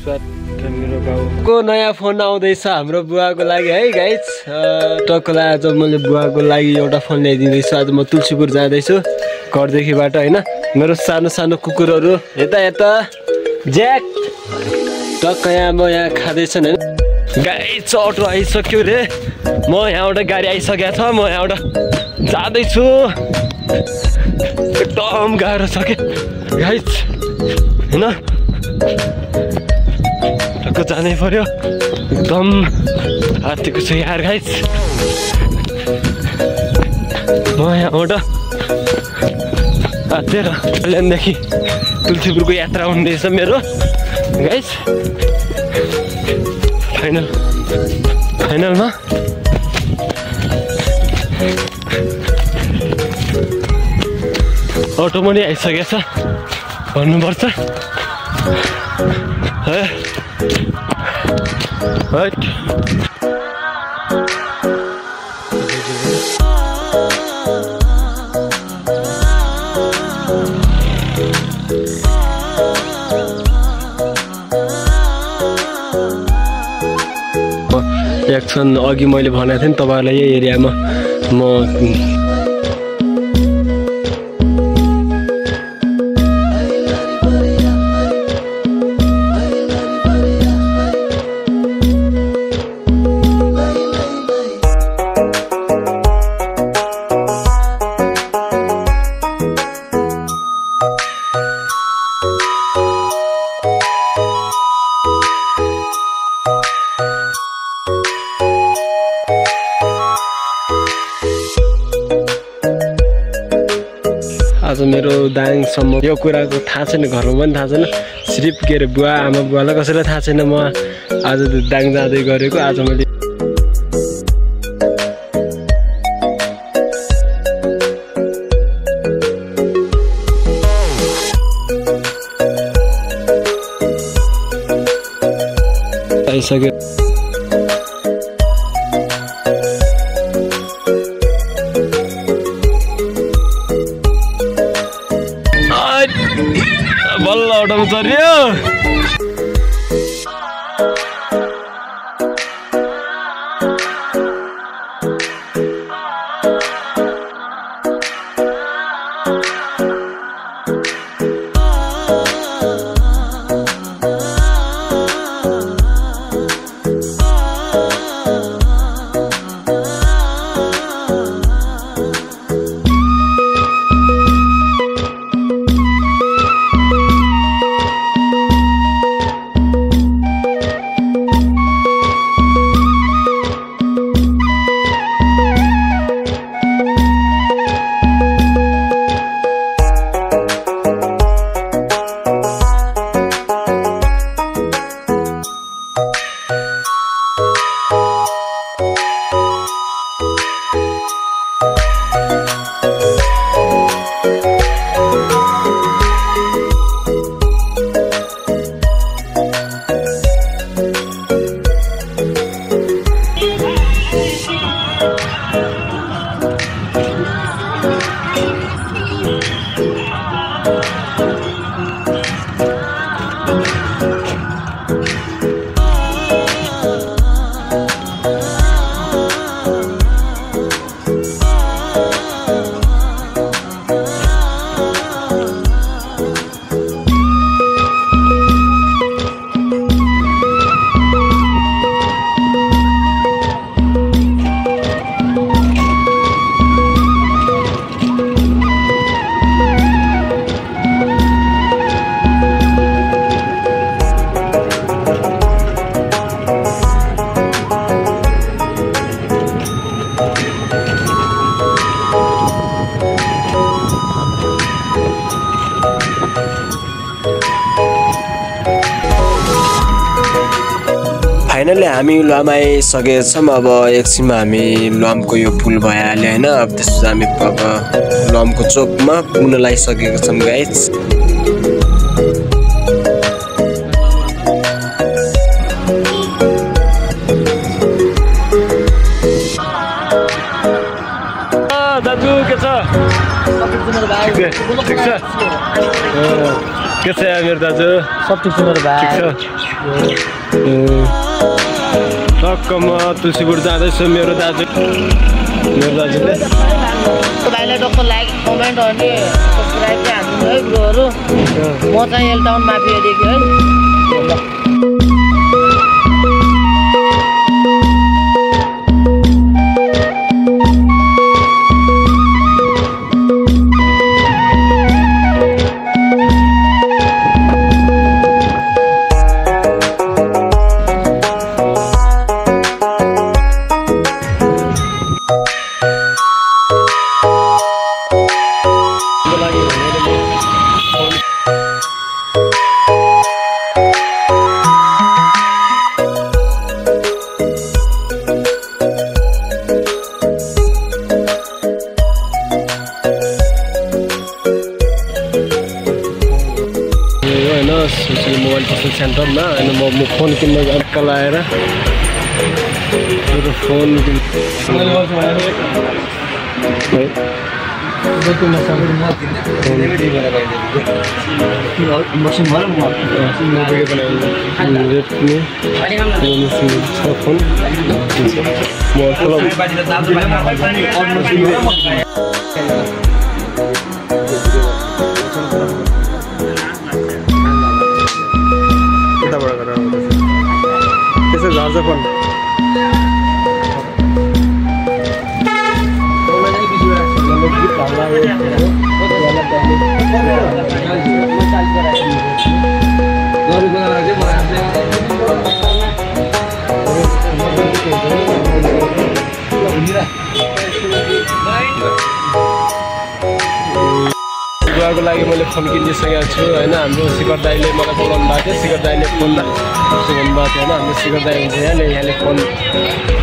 स्वाद मेरो बाउको नयाँ फोन आउँदैछ हाम्रो बुवाको लागि है गाइज। टक्कलाई आज मैले बुवाको लागि एउटा फोन ल्याइदिँदैछु। आज म तुलसीपुर जाँदैछु घरदेखिबाट होइन। मेरो सानो सानो कुकुरहरू यता यता ज्याक टक्क यहाँ म यहाँ खाँदैछन् होइन। गाइज अटो आइसक्यो रे। म यहाँबाट गाडी आइसकेको छ। म यहाँबाट जाँदैछु। एकदम गाह्रो छ कि गाइज होइन। टक्क जानै पर्यो। एकदम हात्तीको छ यार गाइज। म यहाँबाट हातेर कल्याणदेखि तुलसीपुरको यात्रा हुँदैछ मेरो गाइज। फाइनलमा अटो पनि आइसकेको छ भन्नुपर्छ। एकछिन अघि मैले भनेको थिएँ नि तपाईँहरूलाई यही एरियामा म आज मेरो दाङसम्म यो कुराको थाहा छैन, घरमा पनि थाहा छैन। सिर्फ के अरे बुवा आमा बुवालाई कसैलाई थाहा छैन म आज दाङ जाँदै गरेको। आज मैले आइसक्यो। बल्ल अटोमा चढ्यो। फाइनली हामी लुम आइसकेका छौँ। अब एकछिनमा हामी लुमको यो पुल भइहाल्यो होइन। अब त्यसपछि हामी अब लुमको चोकमा पुग्न लागिसकेका छौँ गाइज। दाजु के छ? ठिक छ। के छ मेरो दाजु? सब ठिक छ मेरो भाइ। टक्क म तुलसीपुर जाँदैछु मेरो दाजुले भाइलाई टक्क लाइक कमेन्ट अनि सब्सक्राइब चाहिँ हान्नु है ब्रोहरू। म चाहिँ एल टाउन माफियादेखि है। मोबाइल पसल सेन्टरमा अनि म फोन किन्न अर्का लाएर मेरो फोन झर्छ फोन बुवाको लागि मैले फोन किनिसकेको छु होइन। हाम्रो शिखर दाईले मलाई बोलाउनु भएको थियो। शिखर दाईले फोन भन्नुभएको थियो होइन। हाम्रो शिखर दाई हुन्छ यहाँले फोन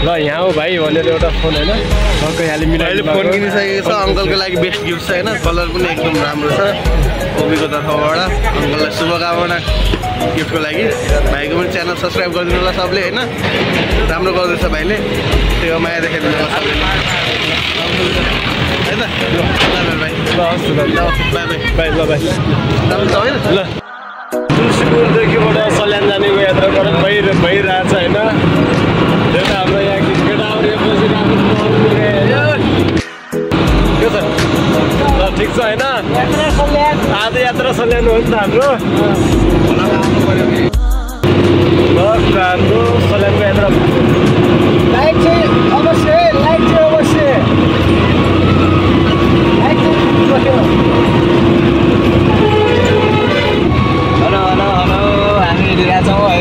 ल यहाँ हो भाइ भनेर एउटा फोन होइन अर्को यहाँले मिलाइले फोन किनिसकेको छ। अङ्कलको लागि बेस्ट गिफ्ट छ होइन। कलर पनि एकदम राम्रो छ कोपीको तर्फबाट। अङ्कललाई शुभकामना गिफ्टको लागि। भाइको पनि च्यानल सब्सक्राइब गरिदिनु होला सबले होइन। राम्रो गर्दैछ भाइले, त्यो माया देखाइदिनु होला सबले होइन। भाइ ल हस् ल बाई बाई बाई ल बाई राम्रो छ होइन। ल तुलसीपुरदेखिबाट सल्यान जानेको यात्रा गरौँ भइरहेछ होइन। त्यो त हाम्रो यहाँ केटाहरू बसिरहेको के छ ल ठिक छ होइन। आज यात्रा सल्यान हो नि त हाम्रो हाम्रो सल्यानको यात्रा। लाइक चाहिँ अवश्य हेलो हामी हिँडिरहेछौँ है।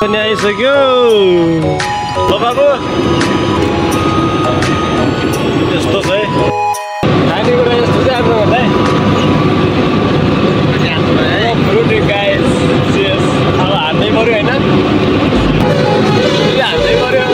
पनि आइसक्यो ल बाबु यस्तो छ है खानेकुरा यस्तो चाहिँ आफ्नो भन्दा फ्रुट गाइस अब हान्दै पऱ्यो होइन। हान्दै पऱ्यो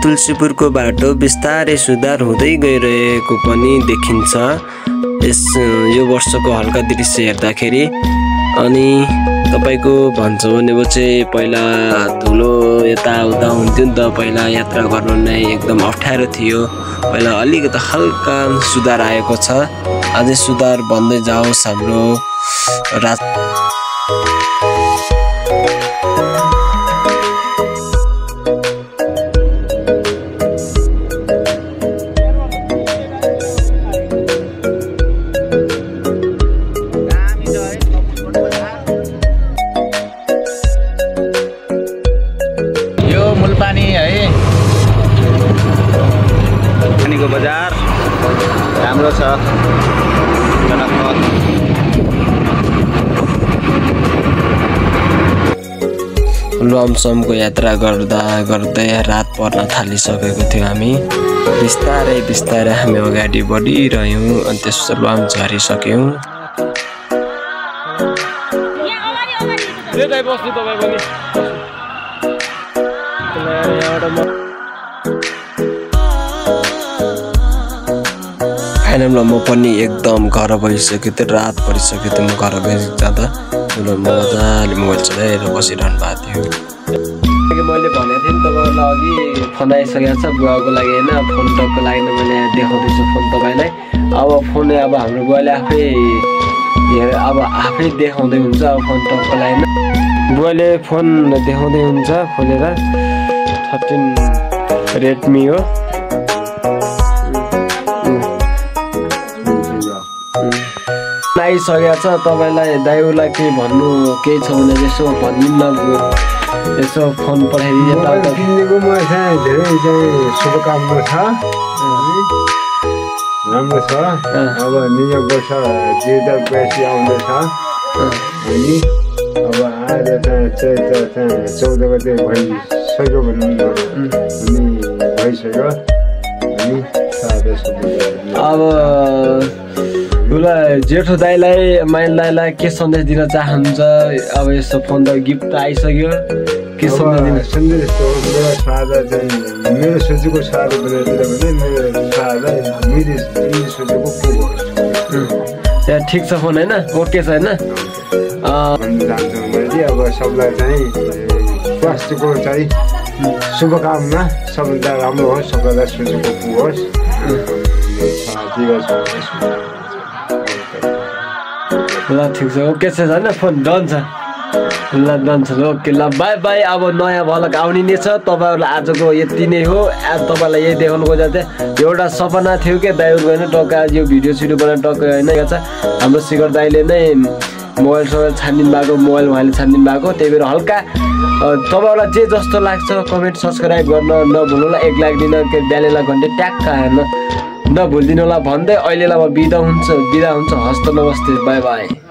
तुलसीपुरको बाटो बिस्तारै सुधार हुँदै गइरहेको पनि देखिन्छ यो वर्षको हल्का दृश्य हेर्दाखेरि। अनि तपाईको भन्छ भने चाहिँ पहिला धुलो यताउता हुन्थ्यो नि त। पहिला यात्रा गर्नु नै एकदम अप्ठ्यारो थियो। पहिला अलिकति हल्का सुधार आएको छ। अझै सुधार भन्दै जाओस् हाम्रो सिलगढीको बजार राम्रो छ जनकपुर। लमसमको यात्रा गर्दा गर्दै रात पर्न थालिसकेको थियो। हामी बिस्तारै बिस्तारै हामी अगाडि बढिरह्यौँ अनि त्यसपछि लम झरिसक्यौँ। फाइनलमा म पनि एकदम घर भइसक्यो थियो, रात परिसक्यो थियो। म घर गइजाँदा मजाले मोबाइल चलाएर बसिरहनु भएको थियो। मैले भनेको थिएँ नि तपाईँलाई अघि फोन आइसकेको छ बुवाको लागि होइन, फोन टक्क लागेन। मैले देखाउँदैछु फोन तपाईँलाई। अब फोन अब हाम्रो बुवाले आफै देखाउँदै हुन्छ। अब फोन टक्क लागेन, बुवाले फोन देखाउँदै हुन्छ खोलेर। 13 रेडमी हो। आइसकेको छ। तपाईँलाई दाइउलाई केही भन्नु केही छ भने यसो भनिदिनु न, यसो फोन पठाइदिनु। किनेकोमा चाहिँ धेरै चाहिँ शुभकामना छ, राम्रो छ। अब नयाँ वर्ष 2082 आउँदैछ अनि अब आएर चाहिँ 14 गते भइसक्यो भने भइसक्यो अनि सादा शुभकामना। अब उसलाई जेठो दाइलाई माइल दाइलाई के सन्देश दिन चाहनुहुन्छ? अब यस्तो फोन त गिफ्ट त आइसक्यो, के सन्देश दिन? सन्देश मेरो सादा चाहिँ मेरो सोचेको सादा बनाइदिएर भने मेरो सादा मैले सोचेको पुग्यो। त्यहाँ ठिक छ फोन होइन, ओके छ होइन? जान्छु मैले अब सबलाई चाहिँ स्वास्थ्यको चाहिँ शुभकामना, सबैलाई राम्रो होस्, सबैलाई सोचेको पुगोस्। ल ठिक छ, ओके छ होइन? फोन डन छ। ल डन छ, ओके। ल बाई बाई। अब नयाँ भ्लग आउने नै छ। तपाईँहरूलाई आजको यति नै हो। आज तपाईँलाई यही देखाउनु खोजेको थिएँ। एउटा सपना थियो कि दाइहरू होइन टक्क आज यो भिडियो सिडियो बनाएर टक्क होइन छ। हाम्रो शिखर दाइले नै मोबाइल सोबाइल छानिदिनु भएको, मोबाइल उहाँले छानिदिनु भएको। त्यही भएर हल्का तपाईँहरूलाई जे जस्तो लाग्छ कमेन्ट सब्सक्राइब गर्न नभुल्नु होला। 1 लाख दिन बेलेला घन्टे ट्याक्क हेर्न नभुलिदिनु होला भन्दै अहिलेलाई म बिदा हुन्छ। हस्त नमस्ते, बाई बाई।